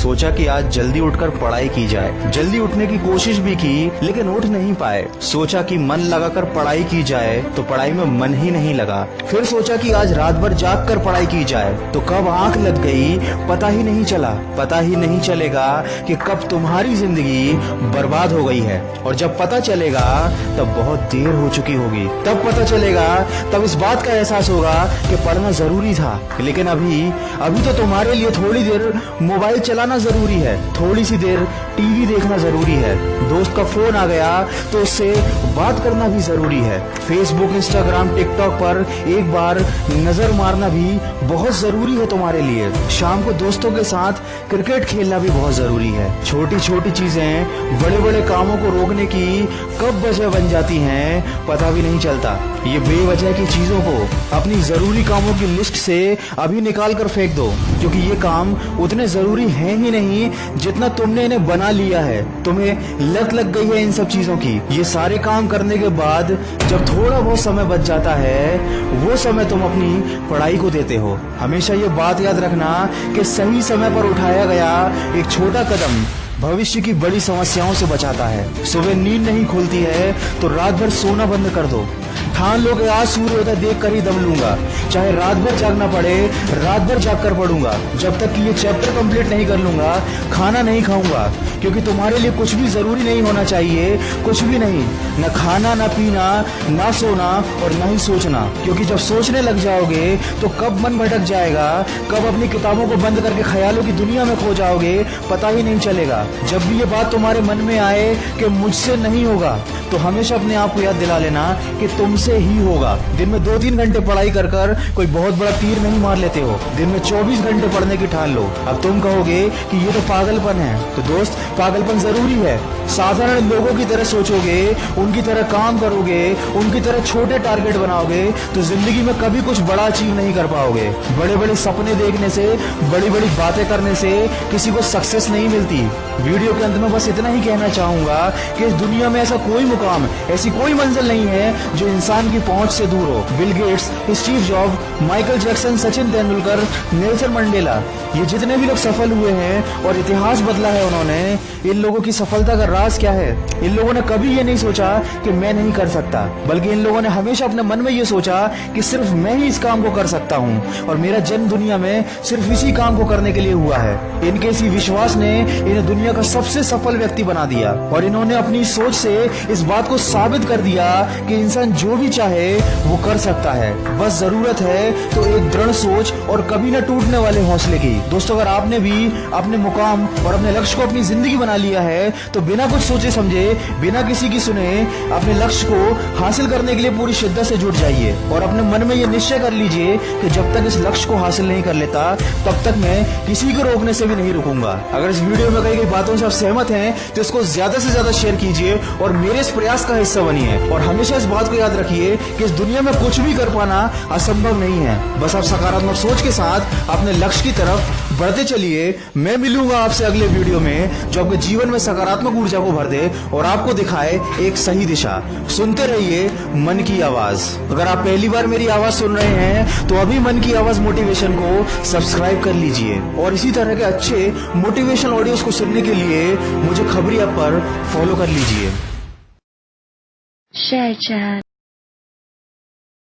सोचा कि आज जल्दी उठकर पढ़ाई की जाए। जल्दी उठने की कोशिश भी की लेकिन उठ नहीं पाए। सोचा कि मन लगाकर पढ़ाई की जाए तो पढ़ाई में मन ही नहीं लगा। फिर सोचा कि आज रात भर जाग कर पढ़ाई की जाए तो कब आंख लग गई पता ही नहीं चला। पता ही नहीं चलेगा कि कब तुम्हारी जिंदगी बर्बाद हो गई है, और जब पता चलेगा तब बहुत देर हो चुकी होगी। तब पता चलेगा, तब इस बात का एहसास होगा कि पढ़ना जरूरी था। लेकिन अभी तो तुम्हारे लिए थोड़ी देर मोबाइल चलाना जरूरी है, थोड़ी सी देर टीवी देखना जरूरी है, दोस्त का फोन आ गया तो उससे बात करना भी जरूरी है, फेसबुक, इंस्टाग्राम, टिकटॉक पर एक बार नजर मारना भी बहुत जरूरी है तुम्हारे लिए। शाम को दोस्तों के साथ क्रिकेट खेलना भी बहुत जरूरी है। छोटी छोटी चीजें बड़े बड़े कामों को रोकने की कब वजह बन जाती हैं पता भी नहीं चलता। ये बेवजह की चीजों को अपनी जरूरी कामों की लिस्ट से अभी निकाल कर फेंक दो, क्योंकि ये काम उतने जरूरी हैं ही नहीं जितना तुमने इन्हें बना लिया है। तुम्हें लत लग गई है इन सब चीजों की। ये सारे काम करने के बाद जब थोड़ा बहुत समय बच जाता है वो समय तुम अपनी पढ़ाई को देते हो। हमेशा ये बात याद रखना कि सही समय पर उठाया गया एक छोटा कदम भविष्य की बड़ी समस्याओं से बचाता है। सुबह नींद नहीं खुलती है तो रात भर सोना बंद कर दो। ठान लो कि आज सूर्योदय देख कर ही दम लूंगा, चाहे रात भर जागना पड़े, रात भर जाग कर पढ़ूंगा। जब तक कि ये चैप्टर कंप्लीट नहीं कर लूंगा खाना नहीं खाऊंगा, क्योंकि तुम्हारे लिए कुछ भी जरूरी नहीं होना चाहिए, कुछ भी नहीं, न खाना, न पीना, न सोना और न ही सोचना। क्योंकि जब सोचने लग जाओगे तो कब मन भटक जाएगा, कब अपनी किताबों को बंद करके ख्यालों की दुनिया में खो जाओगे पता ही नहीं चलेगा। जब भी ये बात तुम्हारे मन में आए कि मुझसे नहीं होगा तो हमेशा अपने आप को याद दिला लेना कि तुमसे ही होगा। दिन में 2-3 घंटे पढ़ाई कर कोई बहुत बड़ा तीर नहीं मार लेते हो। दिन में 24 घंटे पढ़ने की ठान लो। अब तुम कहोगे कि ये तो पागलपन है, तो दोस्त पागलपन जरूरी है। साधारण लोगों की तरह सोचोगे, उनकी तरह काम करोगे, उनकी तरह छोटे टारगेट बनाओगे तो जिंदगी में कभी कुछ बड़ा अचीव नहीं कर पाओगे। बड़े बड़े सपने देखने से, बड़ी बड़ी बातें करने से किसी को सक्सेस नहीं मिलती। वीडियो के अंत में बस इतना ही कहना चाहूंगा कि इस दुनिया में ऐसा कोई मुकाम, ऐसी कोई मंजिल नहीं है जो इंसान की पहुंच से दूर हो। Bill Gates, Steve job, Michael Jackson, Sachin Tendulkar, Nelson Mandela, ये जितने भी लोग सफल हुए हैं और इतिहास बदला है उन्होंने, इन लोगों की सफलता का राज क्या है? इन लोगों ने कभी ये नहीं सोचा कि मैं नहीं कर सकता, बल्कि इन लोगों ने हमेशा अपने मन में ये सोचा कि सिर्फ मैं ही इस काम को कर सकता हूँ और मेरा जन्म दुनिया में सिर्फ इसी काम को करने के लिए हुआ है। इनके इसी विश्वास ने इन्हें दुनिया का सबसे सफल व्यक्ति बना दिया और इन्होंने अपनी सोच से इस बात को साबित कर दिया कि इंसान जो भी चाहे वो कर सकता है। बस जरूरत है तो एक दृढ़ सोच और कभी न टूटने वाले हौसले की। दोस्तों, अगर आपने भी अपने मुकाम और अपने लक्ष्य को अपनी जिंदगी बना लिया है तो बिना कुछ सोचे समझे, बिना किसी की सुने अपने लक्ष्य को हासिल करने के लिए पूरी शिद्दत से जुट जाइए और अपने मन में ये निश्चय कर लीजिए कि जब तक इस लक्ष्य को हासिल नहीं कर लेता तब तक मैं किसी को रोकने से भी नहीं रुकूंगा। अगर इस वीडियो में कही गई बातों से आप सहमत हैं तो इसको ज्यादा से ज्यादा शेयर कीजिए और मेरे इस प्रयास का हिस्सा बनिए। और हमेशा इस बात को याद रखिए कि इस दुनिया में कुछ भी कर पाना असंभव नहीं है। बस आप सकारात्मक सोच के साथ अपने लक्ष्य की तरफ बढ़ते चलिए। मैं मिलूंगा आपसे अगले वीडियो में जो आपके जीवन में सकारात्मक ऊर्जा को भर दे और आपको दिखाए एक सही दिशा। सुनते रहिए मन की आवाज। अगर आप पहली बार मेरी आवाज सुन रहे हैं तो अभी मन की आवाज मोटिवेशन को सब्सक्राइब कर लीजिए और इसी तरह के अच्छे मोटिवेशनल ऑडियोज को सुनने के लिए मुझे खबरी ऐप पर फॉलो कर लीजिए। Share chat.